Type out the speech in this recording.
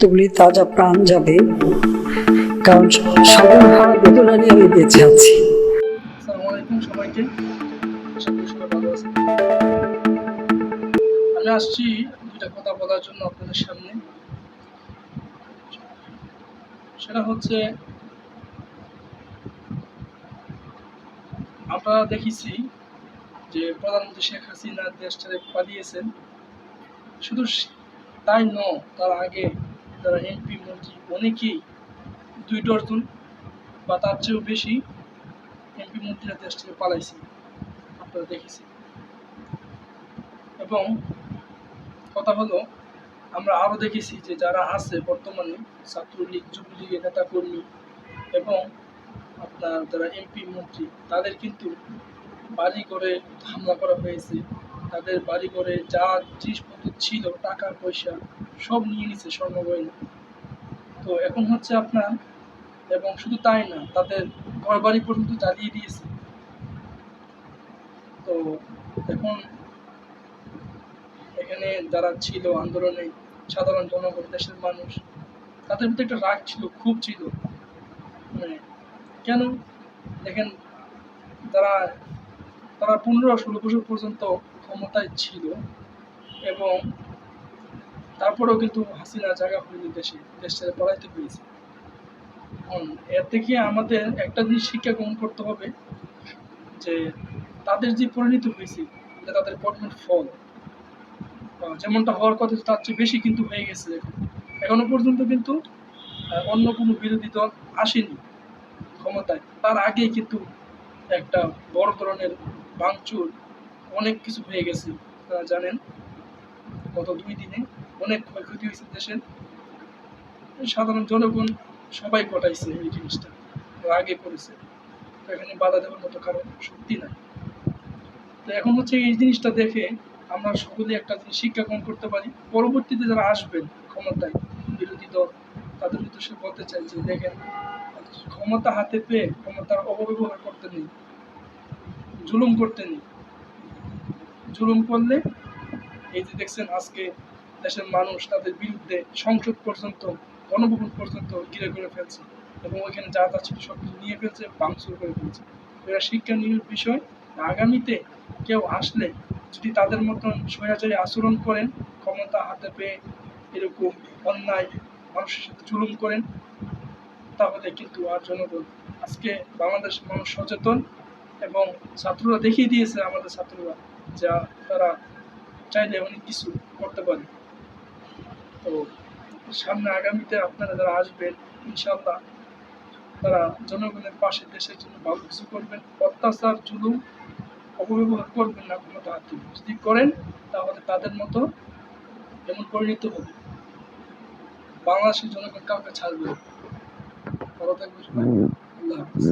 তুলি তাজা প্রাণ যাবে, কারণ সর্বহারা বেদনা নিয়ে আমি বেঁচে আছি। আসসালামু আলাইকুম সবাইকে, আশা করি সবাই ভালো আছেন। আমি আসছি দুইটা কথা বলার জন্য আপনাদের সামনে। সেটা হচ্ছে, আপনারা দেখেছি যে প্রধানমন্ত্রী শেখ হাসিনা দেশ ছেড়ে পালিয়েছেন। শুধু তাই নয়, তার আগে যারা এমপি মন্ত্রী অনেকেই 2 ডজন বা তার চেয়েও বেশি এমপি মন্ত্রীরা দেশ থেকে পালাইছে, আপনারা দেখেছি। এবং কথা হলো, আমরা আরও দেখেছি যে যারা আছে বর্তমানে ছাত্রলীগ যুবলীগের নেতাকর্মী এবং আপনার যারা এমপি মন্ত্রী, তাদের কিন্তু বাড়ি করে হামলা করা হয়েছে। তাদের বাড়ি করে যা জিনিসপত্র ছিল, টাকা পয়সা সব নিয়ে নিছে, স্বর্ণ গয়না। তো এখন হচ্ছে আপনার, এবং শুধু তাই না, তাদের ঘর বাড়ি পর্যন্ত জ্বালিয়ে দিয়েছে। তো এখন এখানে যারা ছিল আন্দোলনে, সাধারণ জনগণ, দেশের মানুষ, তাদের মধ্যে একটা রাগ ছিল, ক্ষোভ ছিল। মানে কেন দেখেন, তারা তারা 15-16 বছর পর্যন্ত ক্ষমতায় ছিল এবং তারপরেও কিন্তু হাসিনা জায়গা হয়নি, দেশ ছেড়ে পলাইতে হয়েছে। এর থেকে আমাদের একটা জিনিস শিক্ষা গ্রহণ করতে হবে যে তাদের যে পরিণত হয়েছে, এটা তাদের কর্মের ফল। যেমনটা হওয়ার কথা তার চেয়ে বেশি কিন্তু হয়ে গেছে। এখনো পর্যন্ত কিন্তু অন্য কোনো বিরোধী দল আসেনি ক্ষমতায়। তার আগেই কিন্তু একটা বড় ধরনের ভাঙচুর, অনেক কিছু হয়ে গেছে। আপনারা জানেন গত 2 দিনে অনেক ক্ষয়ক্ষতি হয়েছে দেশের। সাধারণ জনগণ সবাই কটাইছে এই জিনিসটা, আগে করেছে। তো এখানে বাধা দেওয়ার মতো কারণ সত্যি নাই। তো এখন হচ্ছে এই জিনিসটা দেখে আমরা সকলে একটা জিনিস শিক্ষা গ্রহণ করতে পারি। পরবর্তীতে যারা আসবেন ক্ষমতায়, বিরোধী দল, তাদের উদ্দেশ্যে বলতে চাই যে দেখেন, ক্ষমতা হাতে পেয়ে ক্ষমতার অপব্যবহার করতে নেই, জুলুম করতে নেই। জুলুম করলে এই যে দেখছেন আজকে দেশের মানুষ তাদের বিরুদ্ধে সংসদ পর্যন্ত, গণভবন পর্যন্ত ঘিরে করে ফেলছে এবং ওইখানে যা তা ছিল সব কিছু নিয়ে ফেলছে, ভাঙচুর করে ফেলছে। এটা শিক্ষা নিয়ে বিষয়। আগামীতে কেউ আসলে যদি তাদের মতন স্বৈরাচারী আচরণ করেন, ক্ষমতা হাতে পেয়ে এরকম অন্যায় মানুষের সাথে জুলুম করেন, তাহলে কিন্তু আর জনগণ, আজকে বাংলাদেশ মানুষ সচেতন এবং ছাত্ররা দেখিয়ে দিয়েছে, আমাদের ছাত্ররা, যা তারা চাইলে অনেক কিছু করতে পারে। তো সামনে আগামীতে আপনারা যারা আসবেন, ইনশাল্লাহ তারা জনগণের পাশে, দেশের জন্য ভালো কিছু করবেন। অত্যাচার, জুলুম, অপব্যবহার করবেন না ক্ষমতা হাতে। যদি করেন তাহলে তাদের মতো এমন পরিণত হবে। বাংলাদেশের জনগণ কাউকে ছাড়বে না। ভালো থাকবেন সবাই। আল্লাহ হাফিজ।